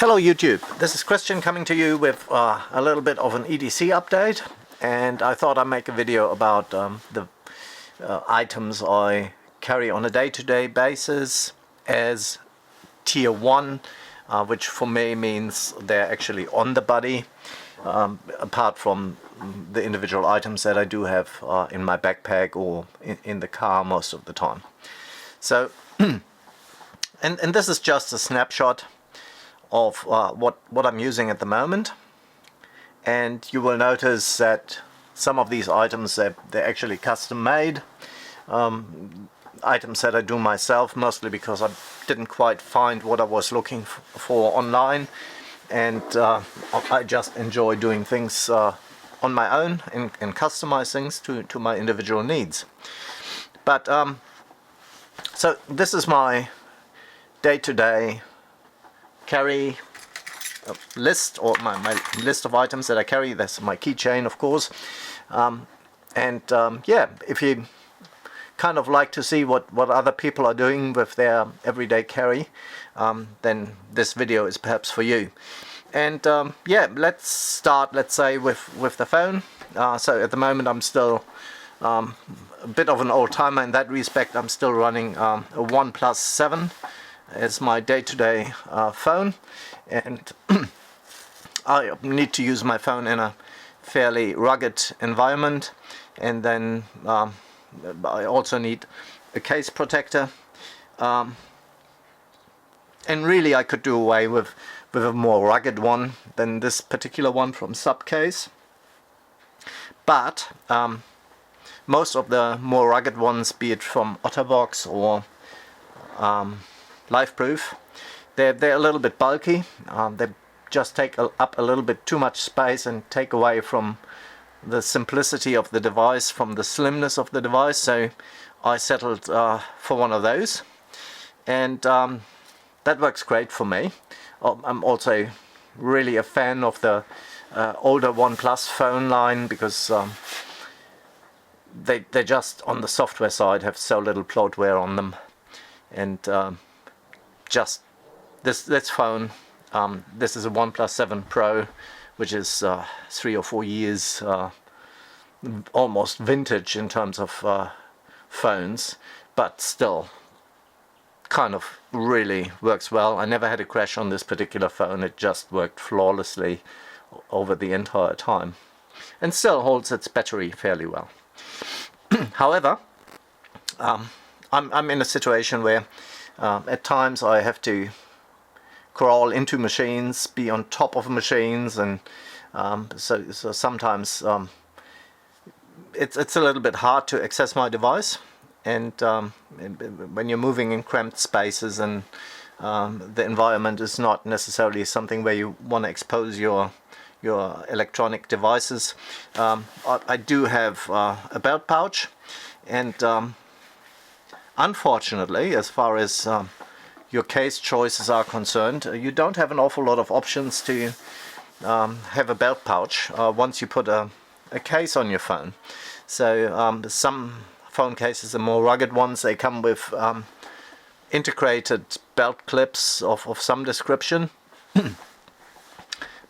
Hello YouTube, this is Christian coming to you with a little bit of an EDC update, and I thought I'd make a video about the items I carry on a day-to-day basis as tier 1, which for me means they're actually on the body, apart from the individual items that I do have in my backpack or in the car most of the time. So, and this is just a snapshot of what I'm using at the moment, and you will notice that some of these items they're actually custom made, items that I do myself, mostly because I didn't quite find what I was looking for online, and I just enjoy doing things on my own and customize things to my individual needs. But so this is my day-to-day carry list, or my list of items that I carry. That's my keychain, of course, yeah, if you kind of like to see what other people are doing with their everyday carry, then this video is perhaps for you. And yeah, let's start, let's say, with the phone. So at the moment I'm still a bit of an old-timer in that respect. I'm still running a OnePlus 7 as my day-to-day phone, and I need to use my phone in a fairly rugged environment, and then I also need a case protector, and really I could do away with a more rugged one than this particular one from Subcase, but most of the more rugged ones, be it from Otterbox or LifeProof, they're a little bit bulky. They just take up a little bit too much space and take away from the simplicity of the device, from the slimness of the device. So I settled for one of those, and that works great for me. I'm also really a fan of the older OnePlus phone line, because they just on the software side have so little bloatware on them, and just this phone, this is a OnePlus 7 Pro, which is 3 or 4 years almost vintage in terms of phones, but still kind of really works well. I never had a crash on this particular phone. It just worked flawlessly over the entire time, and still holds its battery fairly well. However, I'm in a situation where at times I have to crawl into machines, be on top of machines, and so sometimes it's a little bit hard to access my device, and when you're moving in cramped spaces and the environment is not necessarily something where you want to expose your electronic devices, I do have a belt pouch, and unfortunately, as far as your case choices are concerned, you don't have an awful lot of options to have a belt pouch once you put a case on your phone. So some phone cases, the more rugged ones, they come with integrated belt clips of some description,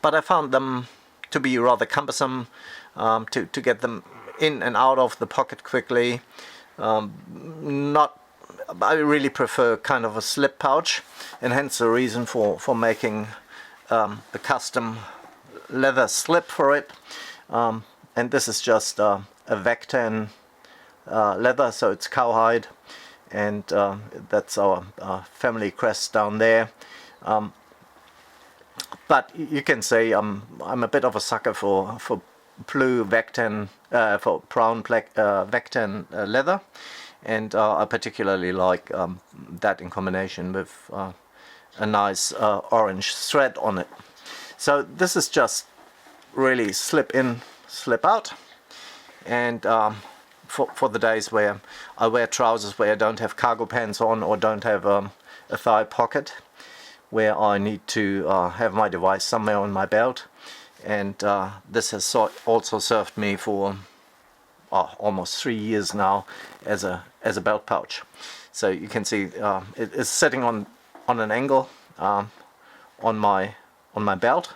but I found them to be rather cumbersome to get them in and out of the pocket quickly. I really prefer kind of a slip pouch, and hence the reason for making a custom leather slip for it. And this is just a Vectan leather, so it's cowhide, and that's our family crest down there. But you can say I'm a bit of a sucker for blue Vectan, for brown black Vectan leather, and I particularly like that in combination with a nice orange thread on it. So this is just really slip in, slip out, and for the days where I wear trousers where I don't have cargo pants on, or don't have a thigh pocket, where I need to have my device somewhere on my belt. And this has also served me for almost 3 years now as a belt pouch. So you can see it is sitting on an angle on my on my belt.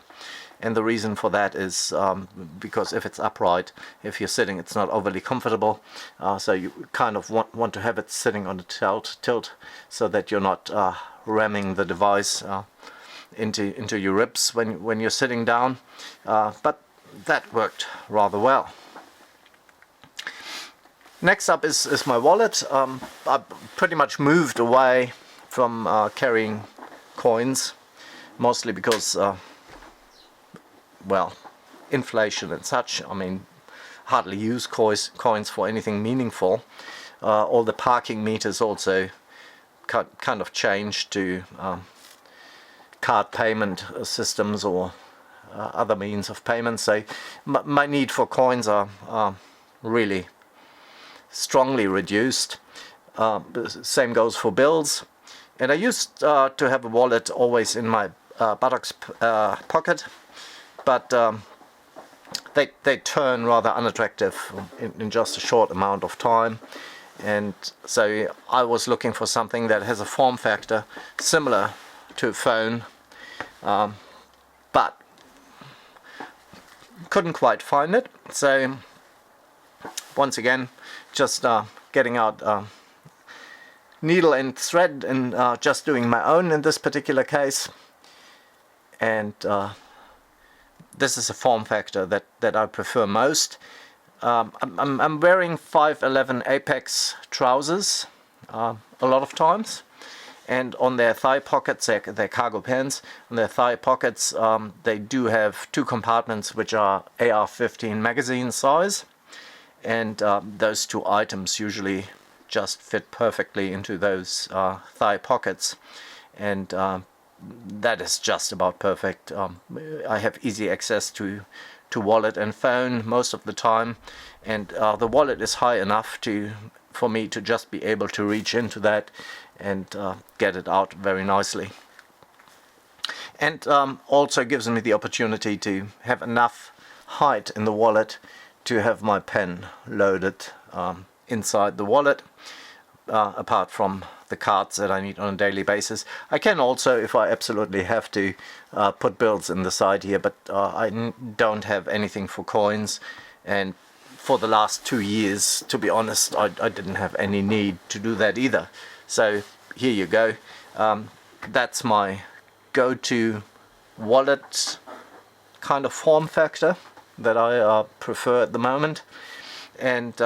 And the reason for that is because if it's upright, if you're sitting, it's not overly comfortable. So you kind of want to have it sitting on a tilt so that you're not ramming the device into your ribs when you're sitting down. But that worked rather well. Next up is my wallet. I pretty much moved away from carrying coins, mostly because well, inflation and such. I mean, hardly use coins for anything meaningful. All the parking meters also kind of changed to card payment systems or other means of payment. So my need for coins are really strongly reduced. Same goes for bills. And I used to have a wallet always in my buttocks pocket. But they turn rather unattractive in just a short amount of time, and so I was looking for something that has a form factor similar to a phone, but couldn't quite find it. So once again, just getting out needle and thread and just doing my own in this particular case, and this is a form factor that I prefer most. I'm wearing 511 Apex trousers a lot of times, and on their thigh pockets, their cargo pants, on their thigh pockets they do have two compartments which are AR-15 magazine size, and those two items usually just fit perfectly into those thigh pockets, and that is just about perfect. I have easy access to wallet and phone most of the time, and the wallet is high enough for me to just be able to reach into that and get it out very nicely. And also gives me the opportunity to have enough height in the wallet to have my pen loaded inside the wallet, apart from the cards that I need on a daily basis. I can also, if I absolutely have to, put bills in the side here, but I don't have anything for coins, and for the last 2 years, to be honest, I didn't have any need to do that either. So here you go. That's my go-to wallet kind of form factor that I prefer at the moment. And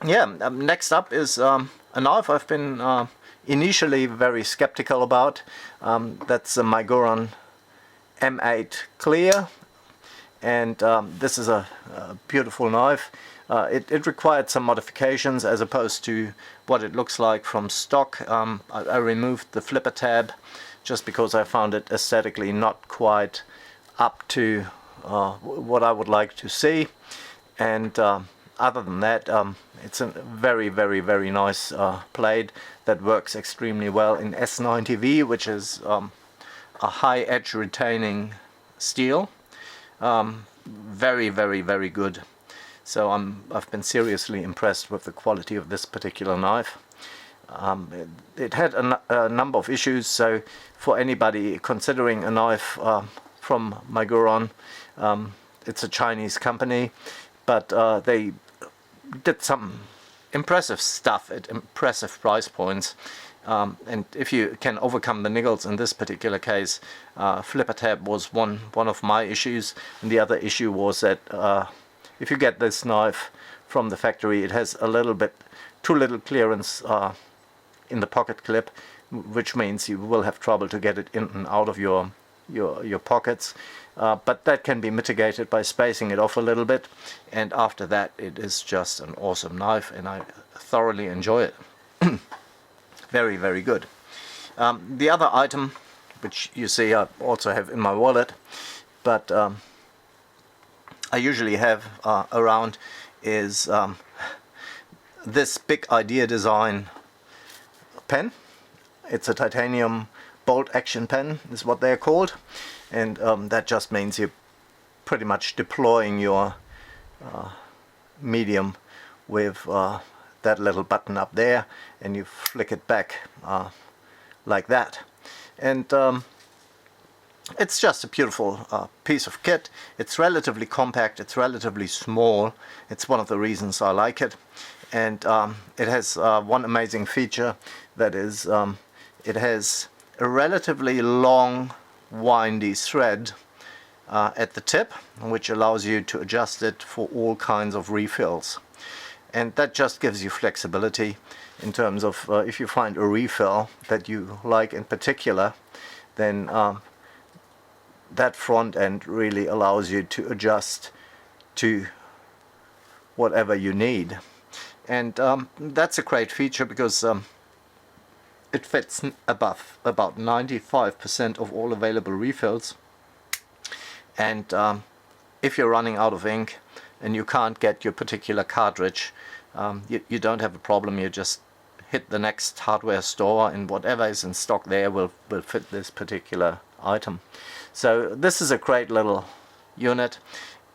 next up is a knife I've been initially very skeptical about. That's a Miguron M8 Clear, and this is a beautiful knife. It required some modifications as opposed to what it looks like from stock. I removed the flipper tab just because I found it aesthetically not quite up to what I would like to see, and other than that, it's a very, very, very nice blade that works extremely well in S90V, which is a high edge retaining steel. Very, very, very good. So I've been seriously impressed with the quality of this particular knife. It had a number of issues, so for anybody considering a knife from Miguron, it's a Chinese company, but they did some impressive stuff at impressive price points, and if you can overcome the niggles in this particular case, flipper tab was one of my issues, and the other issue was that if you get this knife from the factory, it has a little bit too little clearance in the pocket clip, which means you will have trouble to get it in and out of your pockets. But that can be mitigated by spacing it off a little bit, and after that it is just an awesome knife, and I thoroughly enjoy it. Very, very good. The other item, which you see I also have in my wallet, but I usually have around, is this Big Idea Design pen. It's a titanium bolt action pen is what they're called, and that just means you're pretty much deploying your medium with that little button up there, and you flick it back like that. And It's just a beautiful piece of kit. It's relatively compact, it's relatively small. It's one of the reasons I like it. And it has one amazing feature, that is it has a relatively long windy thread at the tip, which allows you to adjust it for all kinds of refills. And that just gives you flexibility in terms of if you find a refill that you like in particular, then that front end really allows you to adjust to whatever you need. And that's a great feature because it fits above about 95% of all available refills. And if you're running out of ink and you can't get your particular cartridge, you don't have a problem. You just hit the next hardware store and whatever is in stock there will fit this particular item. So this is a great little unit,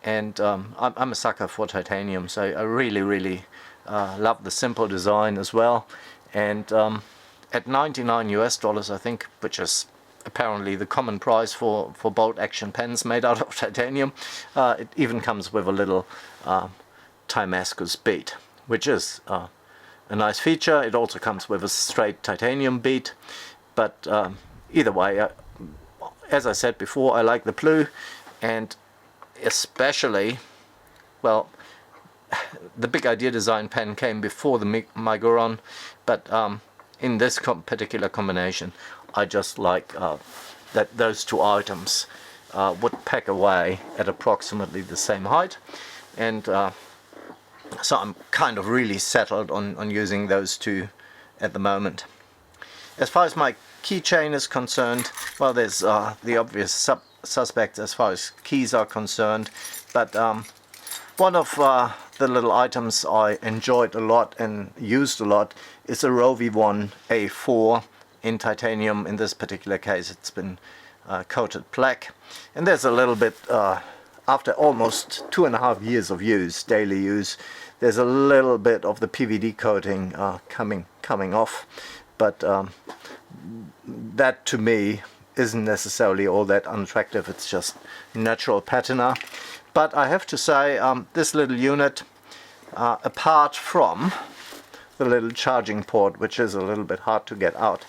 and I'm a sucker for titanium, so I really love the simple design as well. And at $99 US, I think, which is apparently the common price for bolt action pens made out of titanium, it even comes with a little Damascus bead, which is a nice feature. It also comes with a straight titanium bead, but either way, as I said before, I like the blue, and especially, well, the Big Idea design pen came before the Miguron, but in this particular combination, I just like that those two items would pack away at approximately the same height, and so I'm kind of really settled on using those two at the moment. As far as my keychain is concerned, well, there's the obvious suspects as far as keys are concerned, but one of the little items I enjoyed a lot and used a lot is a Rovi1 A4 in titanium. In this particular case, it's been coated black, and there's a little bit, after almost 2.5 years of use, daily use, there's a little bit of the PVD coating coming off, but that to me isn't necessarily all that unattractive. It's just natural patina. But I have to say, this little unit, apart from the little charging port, which is a little bit hard to get out,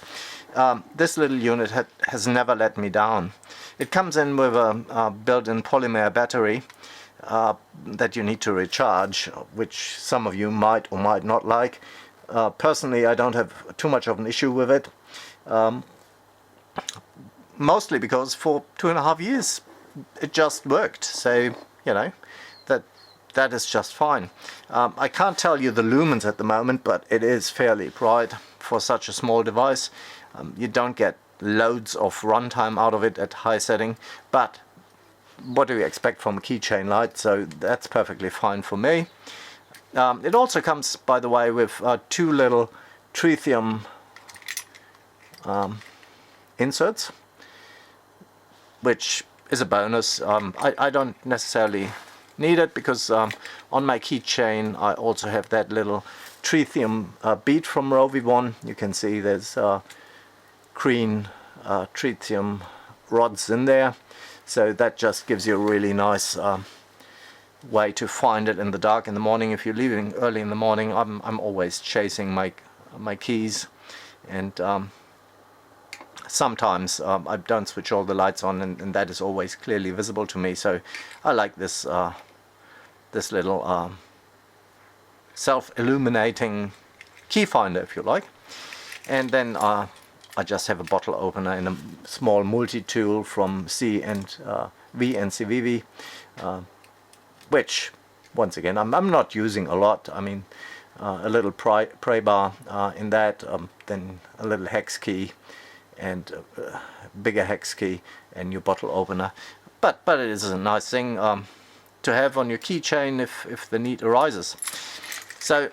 this little unit has never let me down. It comes in with a built-in polymer battery that you need to recharge, which some of you might or might not like. Personally, I don't have too much of an issue with it, mostly because for 2.5 years it just worked. So, you know, that is just fine. I can't tell you the lumens at the moment, but it is fairly bright for such a small device. You don't get loads of runtime out of it at high setting, but what do you expect from a keychain light? So that's perfectly fine for me. It also comes, by the way, with two little tritium inserts, which is a bonus. I don't necessarily need it because on my keychain I also have that little tritium bead from Rovi1. You can see there's green tritium rods in there, so that just gives you a really nice way to find it in the dark in the morning. If you're leaving early in the morning, I'm always chasing my keys, and sometimes I don't switch all the lights on, and that is always clearly visible to me. So I like this this little self-illuminating key finder, if you like. And then I just have a bottle opener and a small multi-tool from V and CVV, which once again I'm not using a lot. I mean, a little pry bar in that, then a little hex key and a bigger hex key and your bottle opener. But it is a nice thing to have on your keychain if the need arises. So,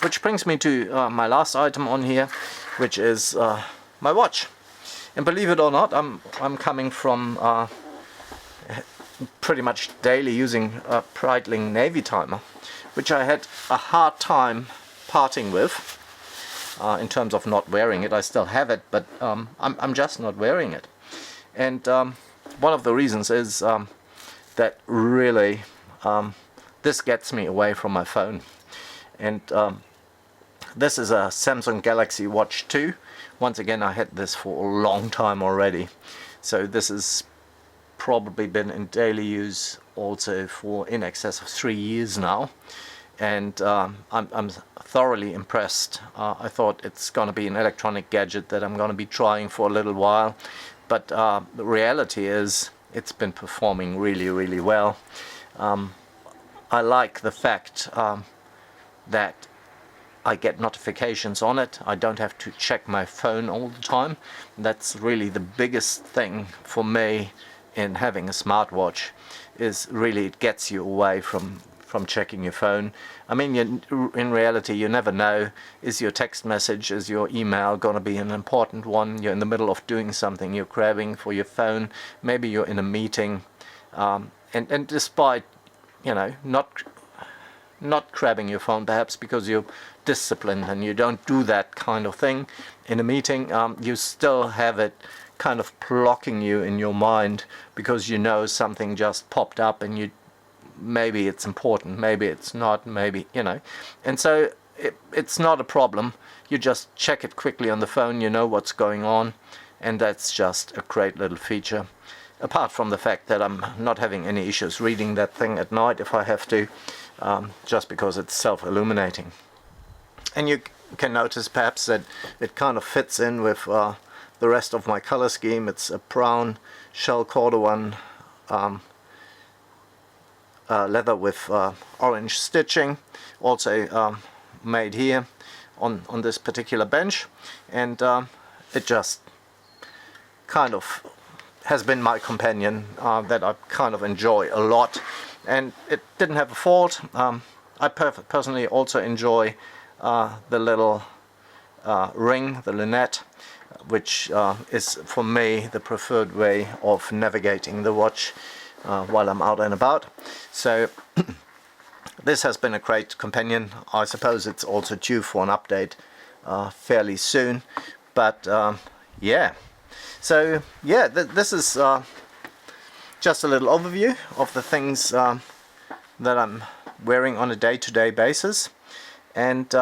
which brings me to my last item on here, which is my watch. And believe it or not, I'm coming from pretty much daily using a Breitling Navy timer, which I had a hard time parting with in terms of not wearing it. I still have it, but I'm just not wearing it. And one of the reasons is that really this gets me away from my phone. And this is a Samsung Galaxy Watch 2. Once again, I had this for a long time already. So this has probably been in daily use also for in excess of 3 years now. And I'm thoroughly impressed. I thought it's going to be an electronic gadget that I'm going to be trying for a little while. But the reality is it's been performing really, really well. I like the fact that I get notifications on it. I don't have to check my phone all the time. That's really the biggest thing for me in having a smartwatch, is really it gets you away from checking your phone. I mean, in reality, you never know, is your text message, is your email going to be an important one? You're in the middle of doing something, you're grabbing for your phone, maybe you're in a meeting, and despite, you know, not grabbing your phone, perhaps because you're disciplined and you don't do that kind of thing in a meeting, you still have it kind of blocking you in your mind because you know something just popped up and you maybe it's important, maybe it's not, maybe, you know. And so it's not a problem. You just check it quickly on the phone, you know what's going on, and that's just a great little feature. Apart from the fact that I'm not having any issues reading that thing at night if I have to, just because it's self-illuminating. And you can notice perhaps that it kind of fits in with the rest of my color scheme. It's a brown shell cordovan leather with orange stitching, also made here on this particular bench, and it just kind of has been my companion that I kind of enjoy a lot, and it didn't have a fault. I personally also enjoy the little ring, the lunette, which is for me the preferred way of navigating the watch while I'm out and about. So this has been a great companion. I suppose it's also due for an update fairly soon, but yeah. So yeah, this is just a little overview of the things that I'm wearing on a day-to-day basis. And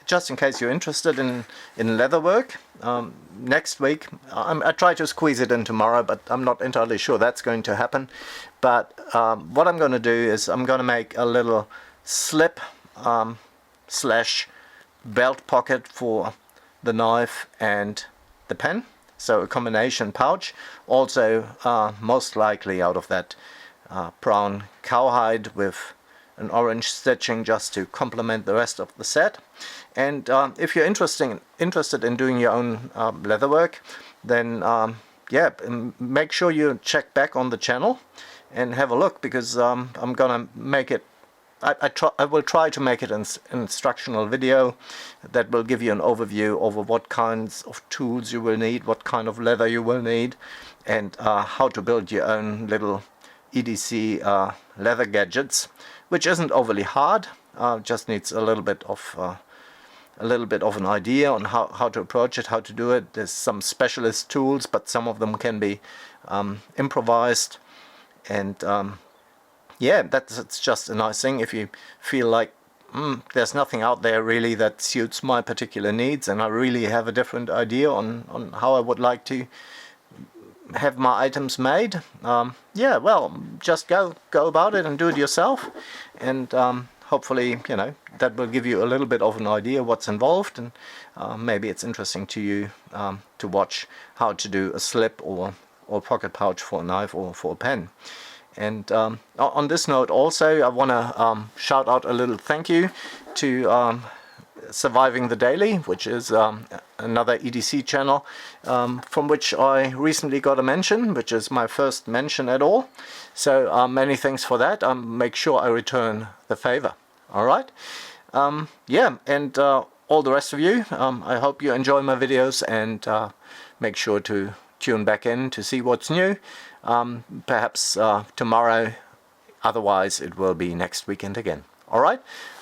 just in case you're interested in leatherwork, next week, I try to squeeze it in tomorrow, but I'm not entirely sure that's going to happen. But what I'm going to do is I'm going to make a little slip slash belt pocket for the knife and the pen. So a combination pouch, also most likely out of that brown cowhide with an orange stitching just to complement the rest of the set. And if you're interested in doing your own leatherwork, then yeah, make sure you check back on the channel and have a look, because I'm gonna make it. I will try to make it an instructional video that will give you an overview over what kinds of tools you will need, what kind of leather you will need, and how to build your own little EDC leather gadgets, which isn't overly hard. Just needs a little bit of an idea on how to approach it, how to do it. There's some specialist tools, but some of them can be improvised, and yeah, it's just a nice thing if you feel like there's nothing out there really that suits my particular needs, and I really have a different idea on how I would like to have my items made. Yeah, well, just go about it and do it yourself, and hopefully, you know, that will give you a little bit of an idea what's involved, and maybe it's interesting to you to watch how to do a slip or pocket pouch for a knife or for a pen. And on this note also, I want to shout out a little thank you to Surviving the Daily, which is another EDC channel from which I recently got a mention, which is my first mention at all. So many thanks for that. Make sure I return the favor. All right. Yeah, and all the rest of you, I hope you enjoy my videos, and make sure to tune back in to see what's new. Perhaps tomorrow, otherwise it will be next weekend again. All right,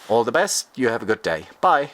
all the best. You have a good day. Bye.